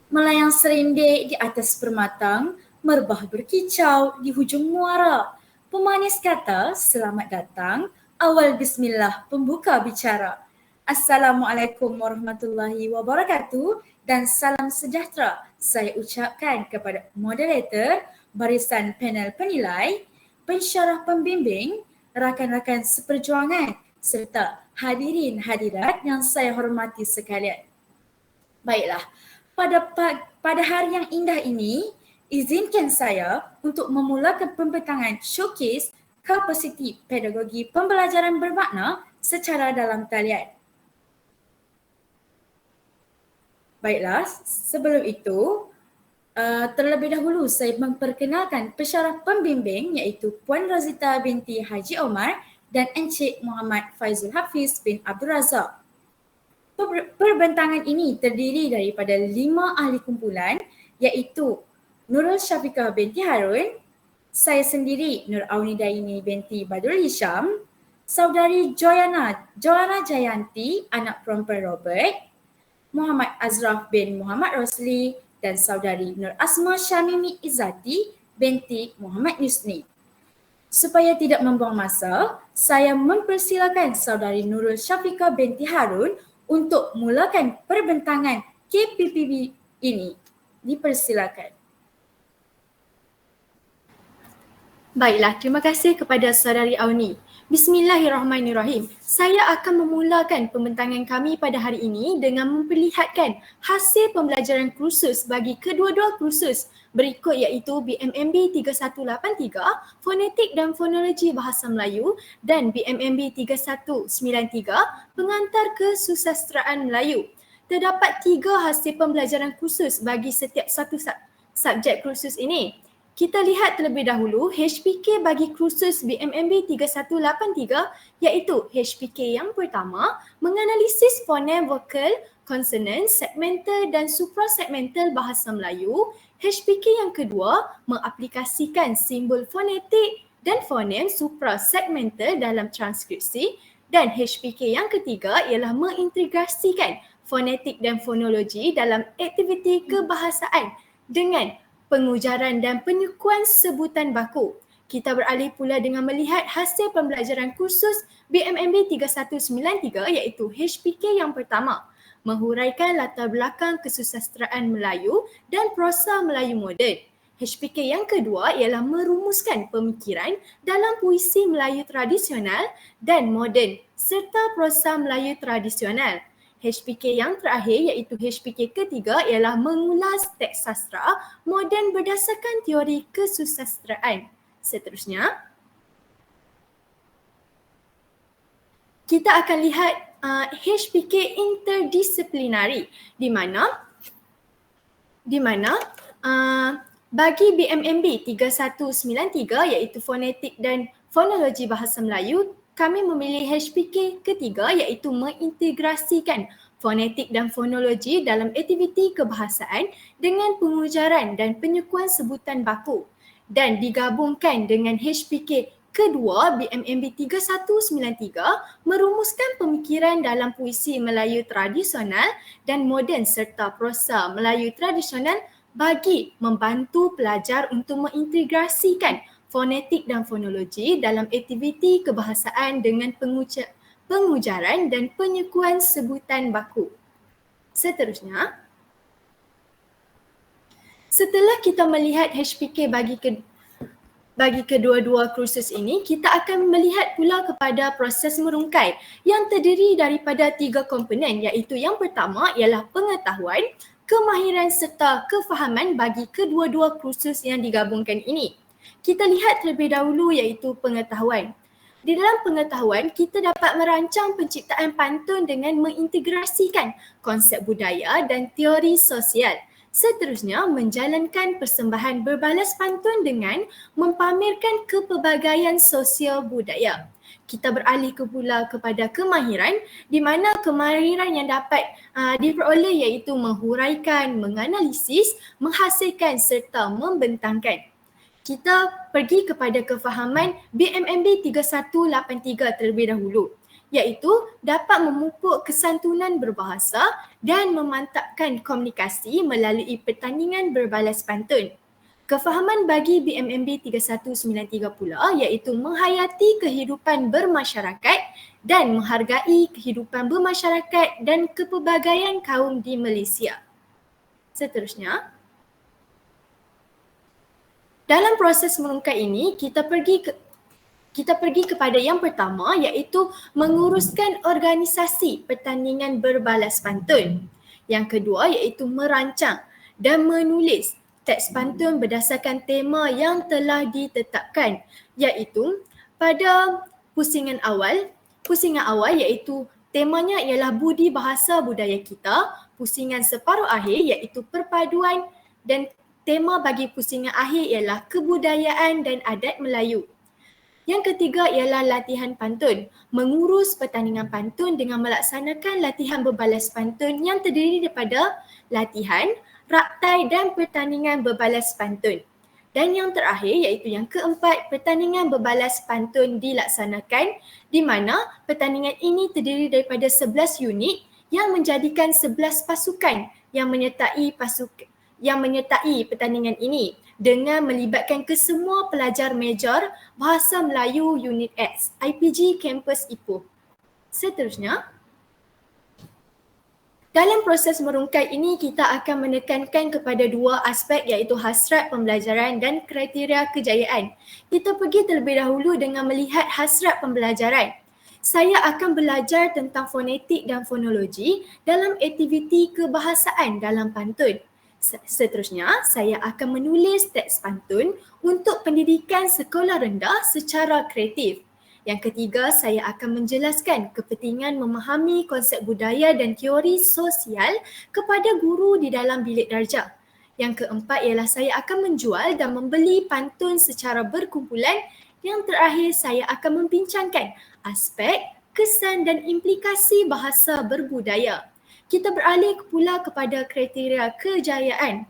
Melayang serendek di atas permatang, merbah berkicau di hujung muara. Pemanis kata, selamat datang, awal bismillah pembuka bicara. Assalamualaikum warahmatullahi wabarakatuh dan salam sejahtera saya ucapkan kepada moderator, barisan panel penilai, pensyarah pembimbing, rakan-rakan seperjuangan serta hadirin hadirat yang saya hormati sekalian. Baiklah, pada hari yang indah ini, izinkan saya untuk memulakan pembentangan showcase kapasiti pedagogi pembelajaran bermakna secara dalam talian. Baiklah, sebelum itu, terlebih dahulu saya memperkenalkan pensyarah pembimbing iaitu Puan Razita binti Haji Omar dan Encik Muhammad Faizul Hafiz bin Abdul Razak. Perbentangan ini terdiri daripada 5 ahli kumpulan iaitu Nurul Syafiqah binti Harun, saya sendiri Nur Aunidaini binti Badrul Hisham, saudari Joanna Jayanti anak perempuan Robert, Muhammad Azraf bin Muhammad Rosli dan saudari Nur Asma Syamimi Izzati binti Muhammad Yusni. Supaya tidak membuang masa, saya mempersilakan saudari Nurul Syafiqah binti Harun untuk mulakan perbentangan KPPB ini. Dipersilakan. Baiklah, terima kasih kepada saudari Auni. Bismillahirrahmanirrahim. Saya akan memulakan pembentangan kami pada hari ini dengan memperlihatkan hasil pembelajaran kursus bagi kedua-dua kursus berikut iaitu BMMB 3183 Fonetik dan Fonologi Bahasa Melayu dan BMMB 3193 Pengantar Kesusasteraan Melayu. Terdapat 3 hasil pembelajaran kursus bagi setiap satu subjek kursus ini. Kita lihat terlebih dahulu HPK bagi kursus BMMB 3183 iaitu HPK yang pertama menganalisis fonem vokal, konsonan, segmental dan suprasegmental bahasa Melayu. HPK yang kedua mengaplikasikan simbol fonetik dan fonem suprasegmental dalam transkripsi dan HPK yang ketiga ialah mengintegrasikan fonetik dan fonologi dalam aktiviti kebahasaan dengan pengujaran dan penyukuan sebutan baku. Kita beralih pula dengan melihat hasil pembelajaran kursus BMMB 3193 iaitu HPK yang pertama, menghuraikan latar belakang kesusasteraan Melayu dan prosa Melayu moden. HPK yang kedua ialah merumuskan pemikiran dalam puisi Melayu tradisional dan moden serta prosa Melayu tradisional. HPK yang terakhir iaitu HPK ketiga ialah mengulas teks sastra moden berdasarkan teori kesusasteraan. Seterusnya, kita akan lihat HPK interdisiplinari di mana bagi BMMB 3193 iaitu fonetik dan fonologi bahasa Melayu, kami memilih HPK ketiga iaitu mengintegrasikan fonetik dan fonologi dalam aktiviti kebahasaan dengan pengujaran dan penyukuan sebutan baku dan digabungkan dengan HPK kedua BMMB 3193 merumuskan pemikiran dalam puisi Melayu tradisional dan moden serta prosa Melayu tradisional bagi membantu pelajar untuk mengintegrasikan fonetik dan fonologi dalam aktiviti kebahasaan dengan pengujaran dan penyukuan sebutan baku. Seterusnya, setelah kita melihat HPK bagi kedua-dua kursus ini, kita akan melihat pula kepada proses merungkai yang terdiri daripada 3 komponen iaitu yang pertama ialah pengetahuan, kemahiran serta kefahaman bagi kedua-dua kursus yang digabungkan ini. Kita lihat terlebih dahulu iaitu pengetahuan. Di dalam pengetahuan, kita dapat merancang penciptaan pantun dengan mengintegrasikan konsep budaya dan teori sosial. Seterusnya, menjalankan persembahan berbalas pantun dengan mempamerkan kepelbagaian sosial budaya. Kita beralih pula kepada kemahiran di mana kemahiran yang dapat diperoleh iaitu menghuraikan, menganalisis, menghasilkan serta membentangkan. Kita pergi kepada kefahaman BMMB 3183 terlebih dahulu. iaitu dapat memupuk kesantunan berbahasa dan memantapkan komunikasi melalui pertandingan berbalas pantun. Kefahaman bagi BMMB 3193 pula iaitu menghayati kehidupan bermasyarakat dan menghargai kehidupan bermasyarakat dan kepelbagaian kaum di Malaysia. Seterusnya, dalam proses merungkai ini, kita pergi kepada yang pertama iaitu menguruskan organisasi pertandingan berbalas pantun. Yang kedua iaitu merancang dan menulis teks pantun berdasarkan tema yang telah ditetapkan, iaitu pada pusingan awal iaitu temanya ialah budi bahasa budaya kita, pusingan separuh akhir iaitu perpaduan dan tema bagi pusingan akhir ialah kebudayaan dan adat Melayu. Yang ketiga ialah latihan pantun. Mengurus pertandingan pantun dengan melaksanakan latihan berbalas pantun yang terdiri daripada latihan, raktai dan pertandingan berbalas pantun. Dan yang terakhir iaitu yang keempat, pertandingan berbalas pantun dilaksanakan di mana pertandingan ini terdiri daripada 11 unit yang menjadikan 11 pasukan yang menyertai pertandingan ini dengan melibatkan kesemua pelajar major Bahasa Melayu Unit X, IPG Kampus Ipoh. Seterusnya, dalam proses merungkai ini kita akan menekankan kepada dua aspek iaitu hasrat pembelajaran dan kriteria kejayaan. Kita pergi terlebih dahulu dengan melihat hasrat pembelajaran. Saya akan belajar tentang fonetik dan fonologi dalam aktiviti kebahasaan dalam pantun. Seterusnya, saya akan menulis teks pantun untuk pendidikan sekolah rendah secara kreatif. Yang ketiga, saya akan menjelaskan kepentingan memahami konsep budaya dan teori sosial kepada guru di dalam bilik darjah. Yang keempat ialah saya akan menjual dan membeli pantun secara berkumpulan. Yang terakhir, saya akan membincangkan aspek, kesan dan implikasi bahasa berbudaya. Kita beralih pula kepada kriteria kejayaan,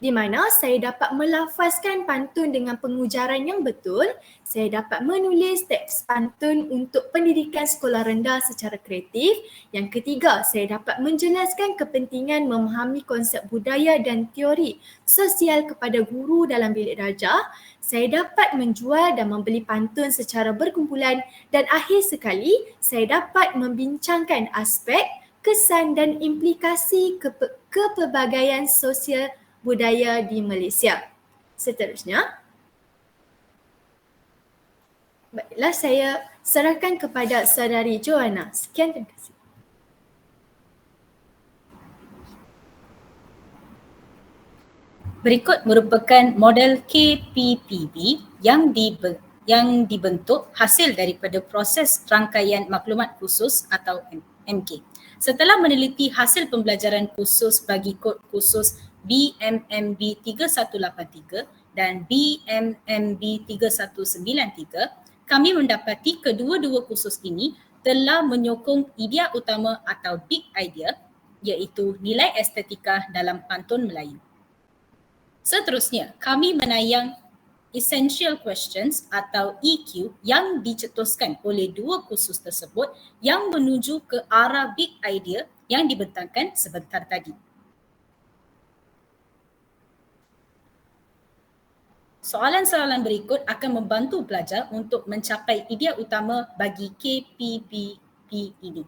di mana saya dapat melafazkan pantun dengan pengujaran yang betul, saya dapat menulis teks pantun untuk pendidikan sekolah rendah secara kreatif. Yang ketiga, saya dapat menjelaskan kepentingan memahami konsep budaya dan teori sosial kepada guru dalam bilik darjah. Saya dapat menjual dan membeli pantun secara berkumpulan dan akhir sekali, saya dapat membincangkan aspek, kesan dan implikasi kepelbagaian sosial budaya di Malaysia. Seterusnya, baiklah saya serahkan kepada saudari Joanna. Sekian, terima kasih. Berikut merupakan model KPPB yang dibentuk hasil daripada proses rangkaian maklumat khusus atau MK. Setelah meneliti hasil pembelajaran khusus bagi kod khusus BMMB 3183 dan BMMB 3193, kami mendapati kedua-dua khusus ini telah menyokong idea utama atau big idea iaitu nilai estetika dalam pantun Melayu. Seterusnya, kami menayang essential questions atau EQ yang dicetuskan oleh dua kursus tersebut yang menuju ke arah big idea yang dibentangkan sebentar tadi. Soalan-soalan berikut akan membantu pelajar untuk mencapai idea utama bagi KPPB ini.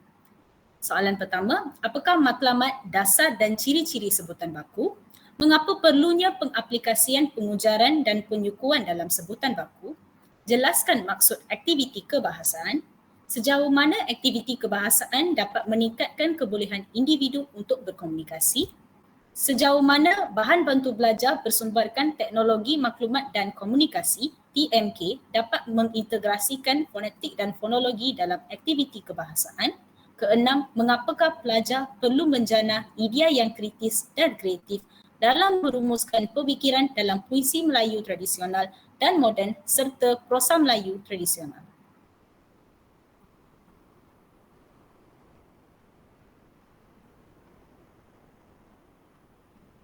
Soalan pertama, apakah matlamat, dasar dan ciri-ciri sebutan baku? Mengapa perlunya pengaplikasian pengujaran dan penyukuan dalam sebutan baku? Jelaskan maksud aktiviti kebahasaan. Sejauh mana aktiviti kebahasaan dapat meningkatkan kebolehan individu untuk berkomunikasi? Sejauh mana bahan bantu belajar bersumberkan teknologi maklumat dan komunikasi (TMK) dapat mengintegrasikan fonetik dan fonologi dalam aktiviti kebahasaan? Keenam, mengapakah pelajar perlu menjana idea yang kritis dan kreatif dalam merumuskan pemikiran dalam puisi Melayu tradisional dan moden serta prosa Melayu tradisional.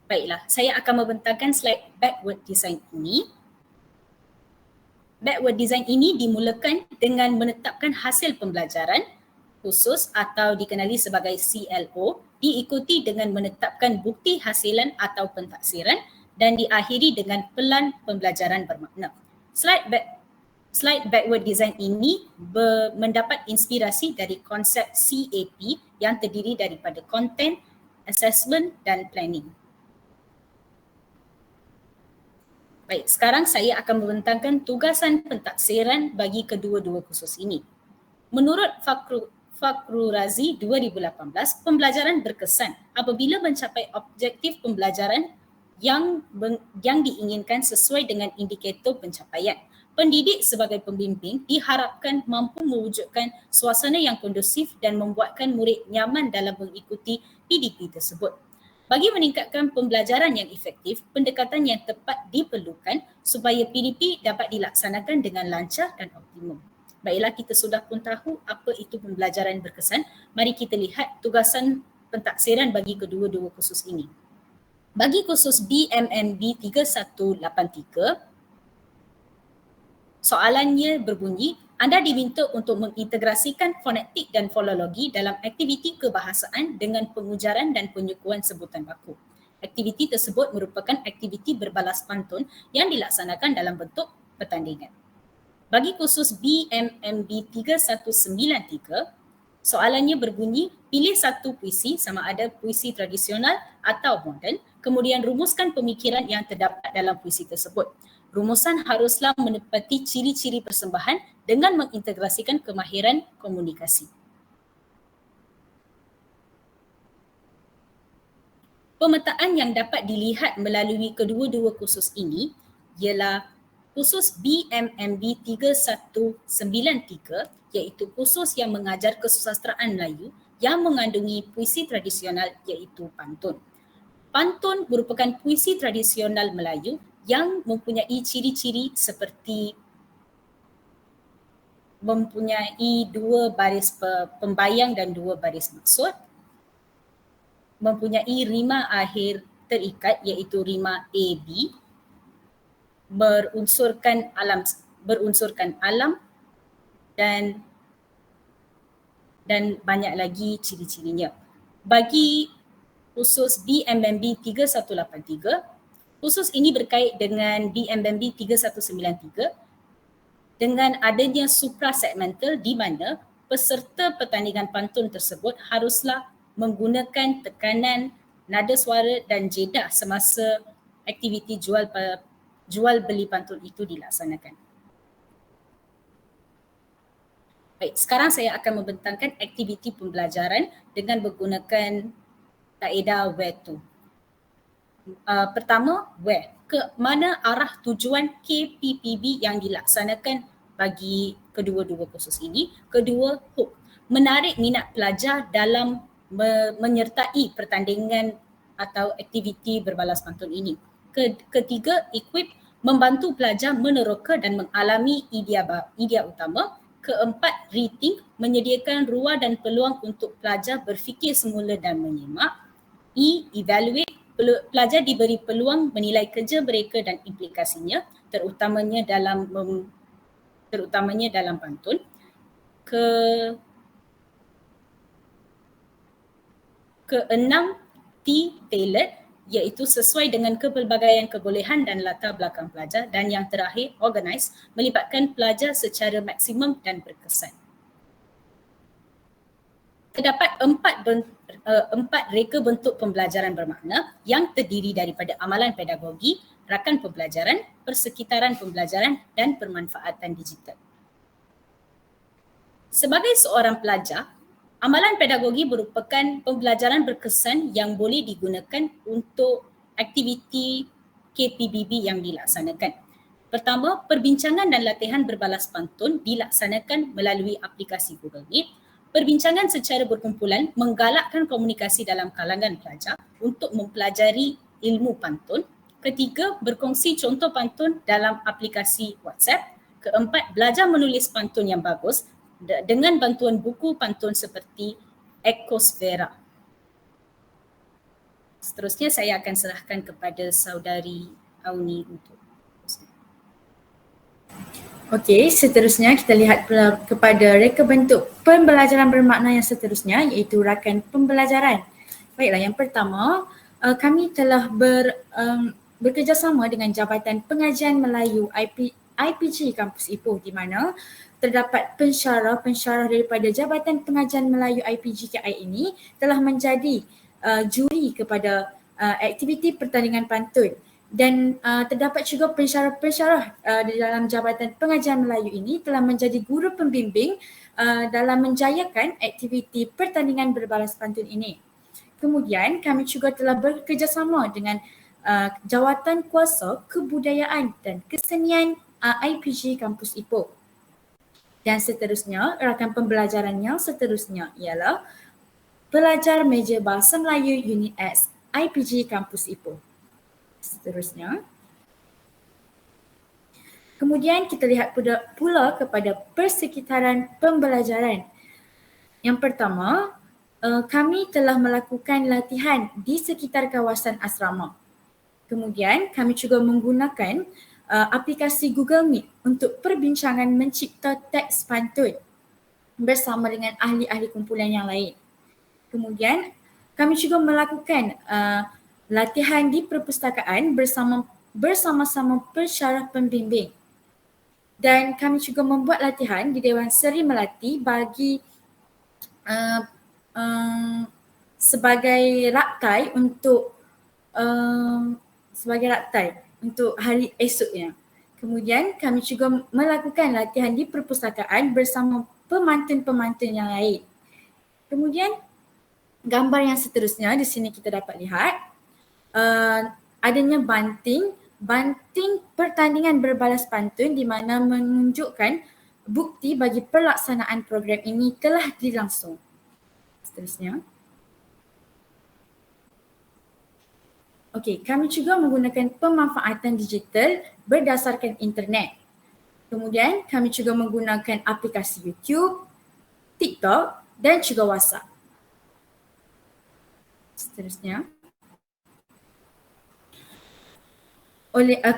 Baiklah, saya akan membentangkan slide backward design ini. Backward design ini dimulakan dengan menetapkan hasil pembelajaran khusus atau dikenali sebagai CLO diikuti dengan menetapkan bukti hasilan atau pentaksiran dan diakhiri dengan pelan pembelajaran bermakna. Slide backward design ini mendapat inspirasi dari konsep CAP yang terdiri daripada content, assessment dan planning. Baik, sekarang saya akan membentangkan tugasan pentaksiran bagi kedua-dua kursus ini. Menurut Fakhru Razi 2018, pembelajaran berkesan apabila mencapai objektif pembelajaran yang diinginkan sesuai dengan indikator pencapaian. Pendidik sebagai pembimbing diharapkan mampu mewujudkan suasana yang kondusif dan membuatkan murid nyaman dalam mengikuti PDP tersebut. Bagi meningkatkan pembelajaran yang efektif, pendekatan yang tepat diperlukan supaya PDP dapat dilaksanakan dengan lancar dan optimum. Baiklah, kita sudah pun tahu apa itu pembelajaran berkesan. Mari kita lihat tugasan pentaksiran bagi kedua-dua kursus ini. Bagi kursus BMMB 3183, soalannya berbunyi, anda diminta untuk mengintegrasikan fonetik dan fonologi dalam aktiviti kebahasaan dengan pengujaran dan penyukuan sebutan baku. Aktiviti tersebut merupakan aktiviti berbalas pantun yang dilaksanakan dalam bentuk pertandingan. Bagi kursus BMMB 3193, soalannya berbunyi, pilih satu puisi sama ada puisi tradisional atau moden, kemudian rumuskan pemikiran yang terdapat dalam puisi tersebut. Rumusan haruslah menepati ciri-ciri persembahan dengan mengintegrasikan kemahiran komunikasi. Pemetaan yang dapat dilihat melalui kedua-dua kursus ini ialah kursus BMMB 3193 iaitu kursus yang mengajar kesusasteraan Melayu yang mengandungi puisi tradisional iaitu pantun. Pantun merupakan puisi tradisional Melayu yang mempunyai ciri-ciri seperti mempunyai 2 baris pembayang dan 2 baris maksud, mempunyai rima akhir terikat iaitu rima AB, berunsurkan alam dan banyak lagi ciri-cirinya. Bagi khusus BMMB 3183, khusus ini berkait dengan BMMB 3193 dengan adanya suprasegmental di mana peserta pertandingan pantun tersebut haruslah menggunakan tekanan, nada suara dan jedah semasa aktiviti jual beli pantun itu dilaksanakan. Baik, sekarang saya akan membentangkan aktiviti pembelajaran dengan menggunakan kaedah where to. Pertama, where. Ke mana arah tujuan KPPB yang dilaksanakan bagi kedua-dua kursus ini. Kedua, hook. Menarik minat pelajar dalam menyertai pertandingan atau aktiviti berbalas pantun ini. Ketiga, equip. Membantu pelajar meneroka dan mengalami idea utama. Keempat, rating. Menyediakan ruang dan peluang untuk pelajar berfikir semula dan menyimak. Evaluate. Pelajar diberi peluang menilai kerja mereka dan implikasinya terutamanya dalam pantun. Keenam, tailored iaitu sesuai dengan kepelbagaian kebolehan dan latar belakang pelajar. Dan yang terakhir, organize, melibatkan pelajar secara maksimum dan berkesan. Terdapat empat reka bentuk pembelajaran bermakna yang terdiri daripada amalan pedagogi, rakan pembelajaran, persekitaran pembelajaran dan permanfaatan digital. Sebagai seorang pelajar, amalan pedagogi merupakan pembelajaran berkesan yang boleh digunakan untuk aktiviti KPBB yang dilaksanakan. Pertama, perbincangan dan latihan berbalas pantun dilaksanakan melalui aplikasi Google Meet. Perbincangan secara berkumpulan menggalakkan komunikasi dalam kalangan pelajar untuk mempelajari ilmu pantun. Ketiga, berkongsi contoh pantun dalam aplikasi WhatsApp. Keempat, belajar menulis pantun yang bagus dengan bantuan buku pantun seperti Ecosfera. Seterusnya saya akan serahkan kepada saudari Auni untuk Okey, seterusnya kita lihat kepada reka bentuk pembelajaran bermakna yang seterusnya iaitu rakan pembelajaran. Baiklah, yang pertama, kami telah bekerjasama dengan Jabatan Pengajian Melayu IPG Kampus Ipoh di mana terdapat pensyarah daripada Jabatan Pengajian Melayu IPG KI ini telah menjadi juri kepada aktiviti pertandingan pantun dan terdapat juga pensyarah di dalam Jabatan Pengajian Melayu ini telah menjadi guru pembimbing dalam menjayakan aktiviti pertandingan berbalas pantun ini. Kemudian kami juga telah bekerjasama dengan Jawatan Kuasa Kebudayaan dan Kesenian IPG Kampus Ipoh. Dan seterusnya, rakan pembelajaran yang seterusnya ialah Pelajar Meja Bahasa Melayu Unit S IPG Kampus Ipoh. Seterusnya. Kemudian kita lihat pula kepada persekitaran pembelajaran. Yang pertama, kami telah melakukan latihan di sekitar kawasan asrama. Kemudian kami juga menggunakan aplikasi Google Meet untuk perbincangan mencipta teks pantun bersama dengan ahli-ahli kumpulan yang lain. Kemudian kami juga melakukan latihan di perpustakaan bersama-sama pensyarah pembimbing. Dan kami juga membuat latihan di Dewan Seri Melati bagi sebagai raktai untuk hari esoknya. Kemudian kami juga melakukan latihan di perpustakaan bersama pemantun-pemantun yang lain. Kemudian gambar yang seterusnya di sini kita dapat lihat adanya banting pertandingan berbalas pantun di mana menunjukkan bukti bagi pelaksanaan program ini telah dilangsung. Seterusnya. Okey, kami juga menggunakan pemanfaatan digital berdasarkan internet. Kemudian kami juga menggunakan aplikasi YouTube, TikTok dan juga WhatsApp. Seterusnya.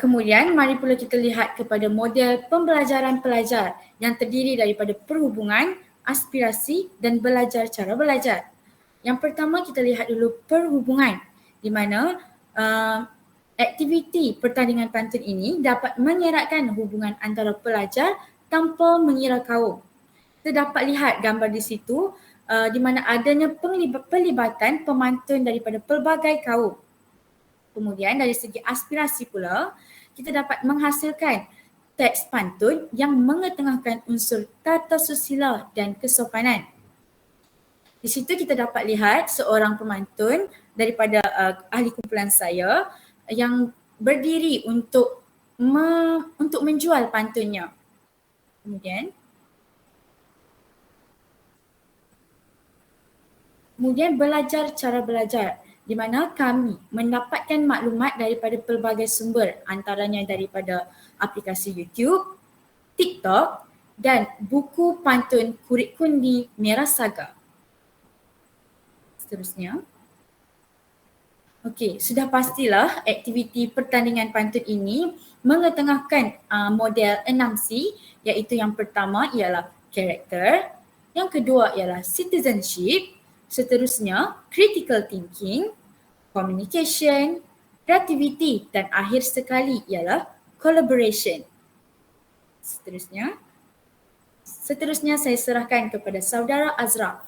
Kemudian mari pula kita lihat kepada model pembelajaran pelajar yang terdiri daripada perhubungan, aspirasi dan belajar cara belajar. Yang pertama kita lihat dulu perhubungan di mana aktiviti pertandingan pantun ini dapat mengeratkan hubungan antara pelajar tanpa mengira kaum. Kita dapat lihat gambar di situ di mana adanya pelibatan pemantun daripada pelbagai kaum. Kemudian dari segi aspirasi pula, kita dapat menghasilkan teks pantun yang mengetengahkan unsur tata susila dan kesopanan. Di situ kita dapat lihat seorang pemantun daripada ahli kumpulan saya yang berdiri untuk menjual pantunnya. Kemudian belajar cara belajar di mana kami mendapatkan maklumat daripada pelbagai sumber antaranya daripada aplikasi YouTube, TikTok dan buku pantun Kurit Kundi Merah Saga. Seterusnya. Okey, sudah pastilah aktiviti pertandingan pantun ini mengetengahkan model 6C iaitu yang pertama ialah karakter, yang kedua ialah citizenship, seterusnya critical thinking, communication, creativity dan akhir sekali ialah collaboration. Seterusnya saya serahkan kepada saudara Azraf.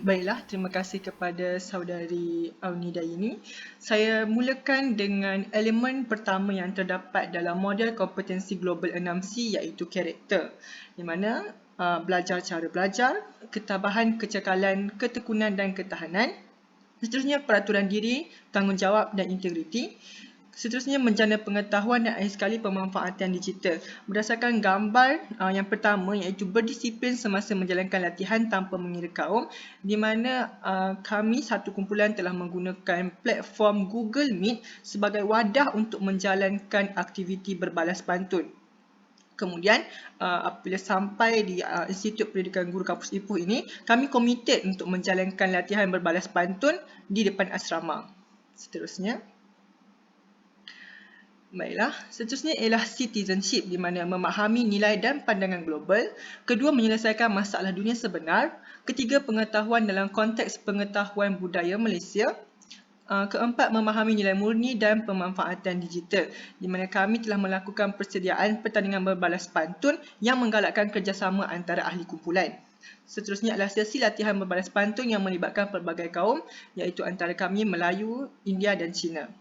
Baiklah, terima kasih kepada saudari Aunida ini. Saya mulakan dengan elemen pertama yang terdapat dalam model kompetensi global 6C iaitu karakter, di mana belajar cara belajar, ketabahan, kecekalan, ketekunan dan ketahanan. Seterusnya peraturan diri, tanggungjawab dan integriti. Seterusnya menjana pengetahuan dan akhir sekali pemanfaatan digital. Berdasarkan gambar yang pertama iaitu berdisiplin semasa menjalankan latihan tanpa mengira kaum, di mana kami satu kumpulan telah menggunakan platform Google Meet sebagai wadah untuk menjalankan aktiviti berbalas pantun. Kemudian apabila sampai di Institut Pendidikan Guru Kampus Ipoh ini, kami komited untuk menjalankan latihan berbalas pantun di depan asrama. Seterusnya. Baiklah, seterusnya ialah citizenship di mana memahami nilai dan pandangan global. Kedua, menyelesaikan masalah dunia sebenar. Ketiga, pengetahuan dalam konteks pengetahuan budaya Malaysia. Keempat, memahami nilai murni dan pemanfaatan digital di mana kami telah melakukan persediaan pertandingan berbalas pantun yang menggalakkan kerjasama antara ahli kumpulan. Seterusnya adalah sesi latihan berbalas pantun yang melibatkan pelbagai kaum iaitu antara kami Melayu, India dan Cina.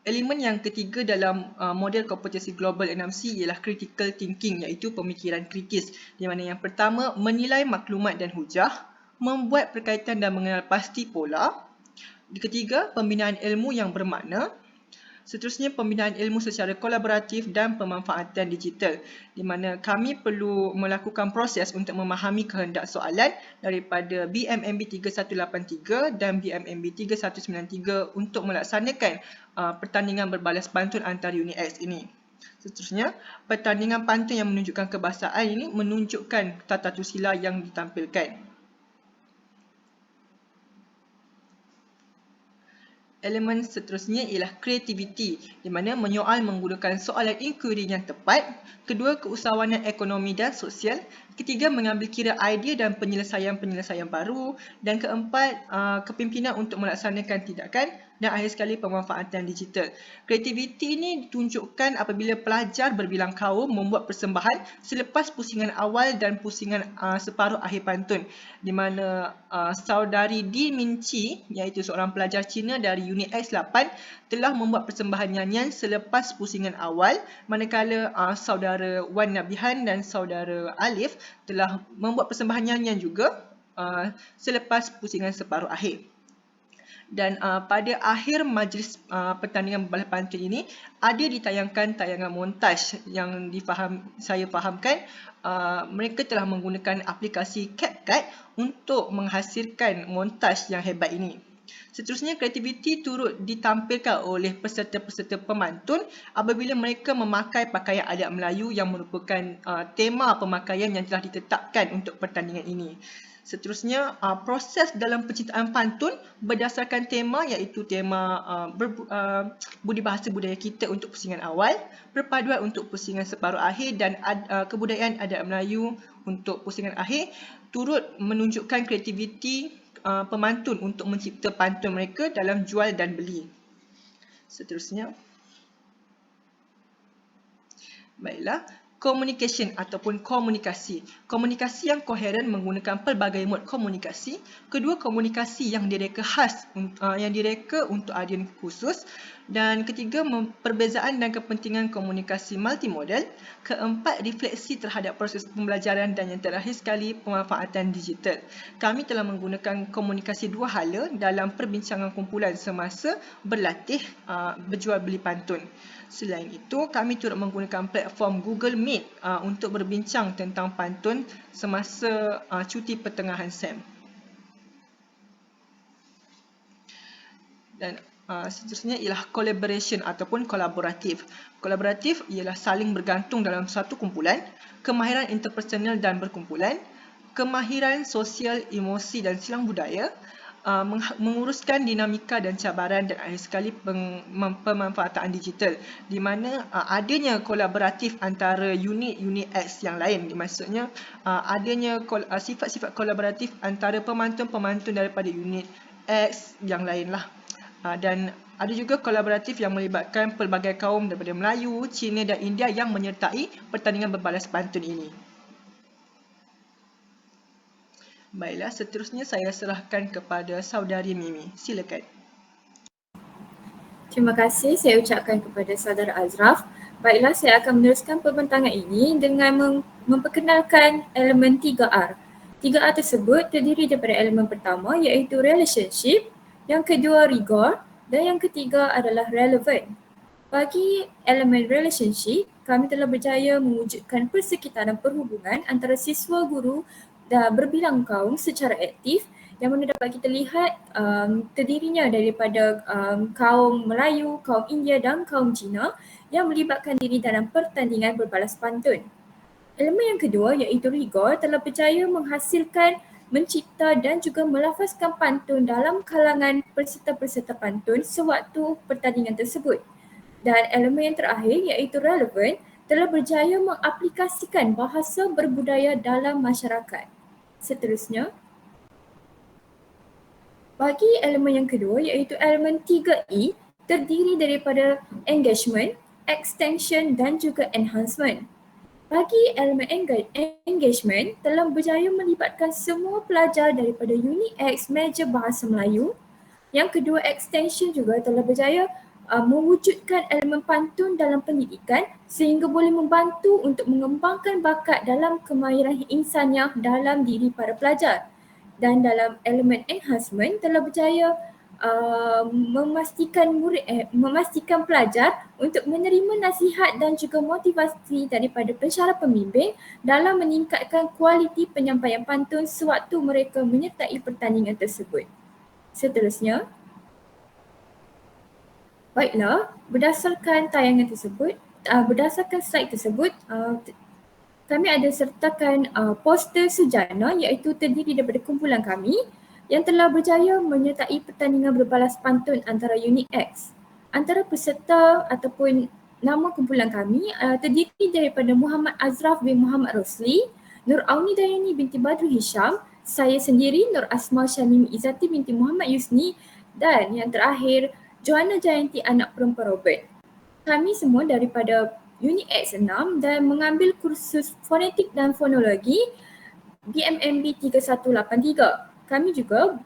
Elemen yang ketiga dalam model kompetensi global 6C ialah critical thinking iaitu pemikiran kritis di mana yang pertama menilai maklumat dan hujah, membuat perkaitan dan mengenal pasti pola. Ketiga, pembinaan ilmu yang bermakna. Seterusnya, pembinaan ilmu secara kolaboratif dan pemanfaatan digital di mana kami perlu melakukan proses untuk memahami kehendak soalan daripada BMMB 3183 dan BMMB 3193 untuk melaksanakan pertandingan berbalas pantun antara unit X ini. Seterusnya, pertandingan pantun yang menunjukkan kebahasaan ini menunjukkan tata tusila yang ditampilkan. Elemen seterusnya ialah kreativiti di mana menyoal menggunakan soalan inquiry yang tepat. Kedua, keusahawanan ekonomi dan sosial. Ketiga, mengambil kira idea dan penyelesaian-penyelesaian baru. Dan keempat, kepimpinan untuk melaksanakan tindakan. Dan akhir sekali, pemanfaatan digital. Kreativiti ini ditunjukkan apabila pelajar berbilang kaum membuat persembahan selepas pusingan awal dan pusingan separuh akhir pantun. Di mana saudari Di Minci iaitu seorang pelajar Cina dari unit X8 telah membuat persembahan nyanyian selepas pusingan awal, manakala saudara Wan Nabihan dan saudara Alif telah membuat persembahan nyanyian juga selepas pusingan separuh akhir. Dan pada akhir majlis pertandingan berbalas pantun ini ada ditayangkan tayangan montaj yang saya fahamkan mereka telah menggunakan aplikasi CapCut untuk menghasilkan montaj yang hebat ini. Seterusnya, kreativiti turut ditampilkan oleh peserta-peserta pemantun apabila mereka memakai pakaian adat Melayu yang merupakan tema pemakaian yang telah ditetapkan untuk pertandingan ini. Seterusnya, proses dalam penciptaan pantun berdasarkan tema iaitu tema budi bahasa budaya kita untuk pusingan awal, perpaduan untuk pusingan separuh akhir dan kebudayaan adat Melayu untuk pusingan akhir turut menunjukkan kreativiti pemantun untuk mencipta pantun mereka dalam jual dan beli. Seterusnya, baiklah, communication ataupun komunikasi. Komunikasi yang koheren menggunakan pelbagai mod komunikasi. Kedua, komunikasi yang direka khas, yang direka untuk audiens khusus. Dan ketiga, perbezaan dan kepentingan komunikasi multimodal. Keempat, refleksi terhadap proses pembelajaran dan yang terakhir sekali, pemanfaatan digital. Kami telah menggunakan komunikasi dua hala dalam perbincangan kumpulan semasa berlatih berjual beli pantun. Selain itu, kami turut menggunakan platform Google Meet untuk berbincang tentang pantun semasa cuti pertengahan SEM. Dan seterusnya ialah collaboration ataupun kolaboratif. Kolaboratif ialah saling bergantung dalam satu kumpulan, kemahiran interpersonal dan berkumpulan, kemahiran sosial, emosi dan silang budaya, menguruskan dinamika dan cabaran dan akhir sekali pemanfaatan digital di mana adanya kolaboratif antara unit-unit X yang lain. Maksudnya adanya sifat-sifat kolaboratif antara pemantun-pemantun daripada unit X yang lain lah. Dan ada juga kolaboratif yang melibatkan pelbagai kaum daripada Melayu, Cina dan India yang menyertai pertandingan berbalas pantun ini. Baiklah, seterusnya saya serahkan kepada saudari Mimi. Silakan. Terima kasih saya ucapkan kepada saudara Azraf. Baiklah, saya akan meneruskan pembentangan ini dengan memperkenalkan elemen 3R. 3R tersebut terdiri daripada elemen pertama iaitu relationship, yang kedua rigor dan yang ketiga adalah relevant. Bagi elemen relationship, kami telah berjaya mewujudkan persekitaran perhubungan antara siswa guru dan berbilang kaum secara aktif yang mana dapat kita lihat terdirinya daripada kaum Melayu, kaum India dan kaum Cina yang melibatkan diri dalam pertandingan berbalas pantun. Elemen yang kedua iaitu rigor telah berjaya menghasilkan mencipta dan juga melafazkan pantun dalam kalangan peserta-peserta pantun sewaktu pertandingan tersebut. Dan elemen yang terakhir iaitu relevan telah berjaya mengaplikasikan bahasa berbudaya dalam masyarakat. Seterusnya, bagi elemen yang kedua iaitu elemen 3E terdiri daripada engagement, extension dan juga enhancement. Bagi elemen engagement telah berjaya melibatkan semua pelajar daripada unit X meja bahasa Melayu. Yang kedua, extension juga telah berjaya mewujudkan elemen pantun dalam pendidikan sehingga boleh membantu untuk mengembangkan bakat dalam kemahiran insaniah dalam diri para pelajar. Dan dalam elemen enhancement telah berjaya memastikan pelajar untuk menerima nasihat dan juga motivasi daripada pensyarah pembimbing dalam meningkatkan kualiti penyampaian pantun sewaktu mereka menyertai pertandingan tersebut. Seterusnya, baiklah, berdasarkan slide tersebut, kami ada sertakan poster sujana iaitu terdiri daripada kumpulan kami yang telah berjaya menyertai pertandingan berbalas pantun antara unit X. Antara peserta ataupun nama kumpulan kami terdiri daripada Muhammad Azraf bin Muhammad Rosli, Nur Auni Dayani binti Badru Hisham, saya sendiri Nur Asma Syamimi Izzati binti Muhammad Yusni dan yang terakhir Joanna Jayanti anak perempuan Robert. Kami semua daripada unit X6 dan mengambil kursus fonetik dan fonologi BMMB 3183. Kami juga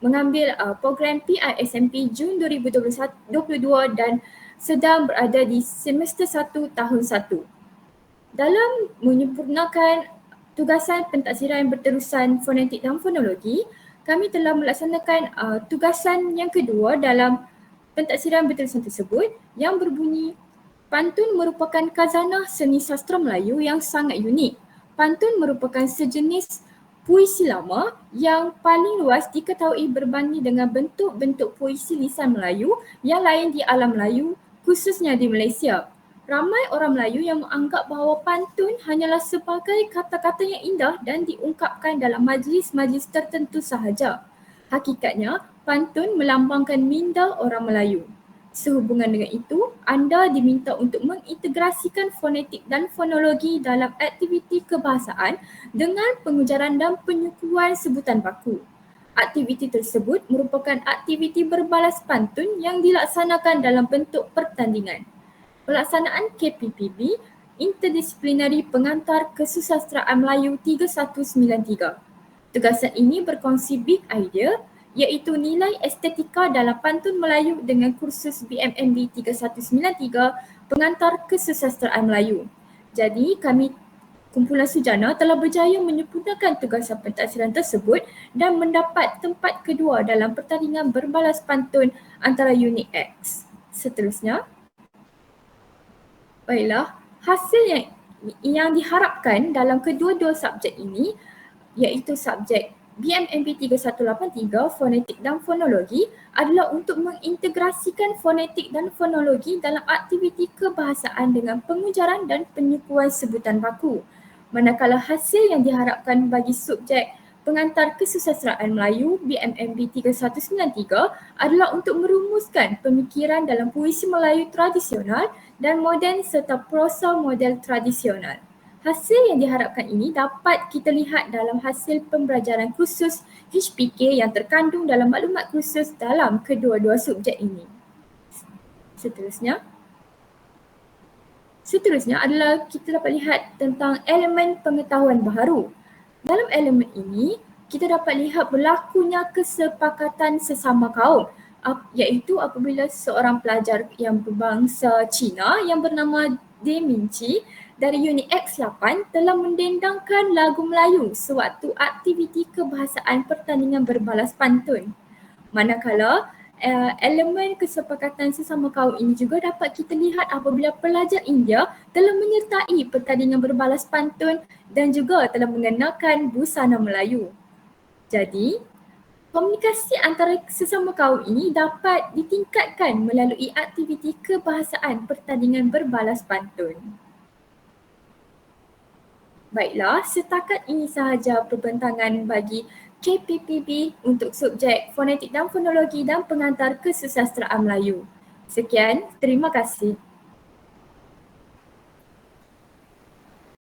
mengambil program PISMP Jun 2022 dan sedang berada di semester 1 tahun 1. Dalam menyempurnakan tugasan pentaksiran berterusan fonetik dan fonologi, kami telah melaksanakan tugasan yang kedua dalam pentaksiran berterusan tersebut yang berbunyi pantun merupakan khazanah seni sastra Melayu yang sangat unik. Pantun merupakan sejenis puisi lama yang paling luas diketahui berbanding dengan bentuk-bentuk puisi lisan Melayu yang lain di alam Melayu, khususnya di Malaysia. Ramai orang Melayu yang menganggap bahawa pantun hanyalah sebagai kata-kata yang indah dan diungkapkan dalam majlis-majlis tertentu sahaja. Hakikatnya, pantun melambangkan minda orang Melayu. Sehubungan dengan itu, anda diminta untuk mengintegrasikan fonetik dan fonologi dalam aktiviti kebahasaan dengan pengujaran dan penyukuan sebutan baku. Aktiviti tersebut merupakan aktiviti berbalas pantun yang dilaksanakan dalam bentuk pertandingan. Pelaksanaan KPPB Interdisiplinari Pengantar Kesusasteraan Melayu 3193. Tugasan ini berkongsi big idea iaitu nilai estetika dalam pantun Melayu dengan kursus BMMB 3193 Pengantar Kesusasteraan Melayu. Jadi kami kumpulan Sujana telah berjaya menyempurnakan tugasan pentaksiran tersebut dan mendapat tempat kedua dalam pertandingan berbalas pantun antara unit X. Seterusnya, baiklah, hasil yang diharapkan dalam kedua-dua subjek ini iaitu subjek BMMB 3183 fonetik dan fonologi adalah untuk mengintegrasikan fonetik dan fonologi dalam aktiviti kebahasaan dengan pengujaran dan penyukuan sebutan baku. Manakala hasil yang diharapkan bagi subjek pengantar kesusasteraan Melayu BMMB 3193 adalah untuk merumuskan pemikiran dalam puisi Melayu tradisional dan moden serta prosa model tradisional. Hasil yang diharapkan ini dapat kita lihat dalam hasil pembelajaran khusus HPK yang terkandung dalam maklumat khusus dalam kedua-dua subjek ini. Seterusnya adalah kita dapat lihat tentang elemen pengetahuan baharu. Dalam elemen ini, kita dapat lihat berlakunya kesepakatan sesama kaum, iaitu apabila seorang pelajar yang berbangsa Cina yang bernama Deminci dari unit X8 telah mendendangkan lagu Melayu sewaktu aktiviti kebahasaan pertandingan berbalas pantun. Manakala elemen kesepakatan sesama kaum ini juga dapat kita lihat apabila pelajar India telah menyertai pertandingan berbalas pantun dan juga telah mengenakan busana Melayu. Jadi, komunikasi antara sesama kaum ini dapat ditingkatkan melalui aktiviti kebahasaan pertandingan berbalas pantun. Baiklah, setakat ini sahaja perbentangan bagi KPPB untuk subjek fonetik dan fonologi dan pengantar kesusasteraan Melayu. Sekian, terima kasih.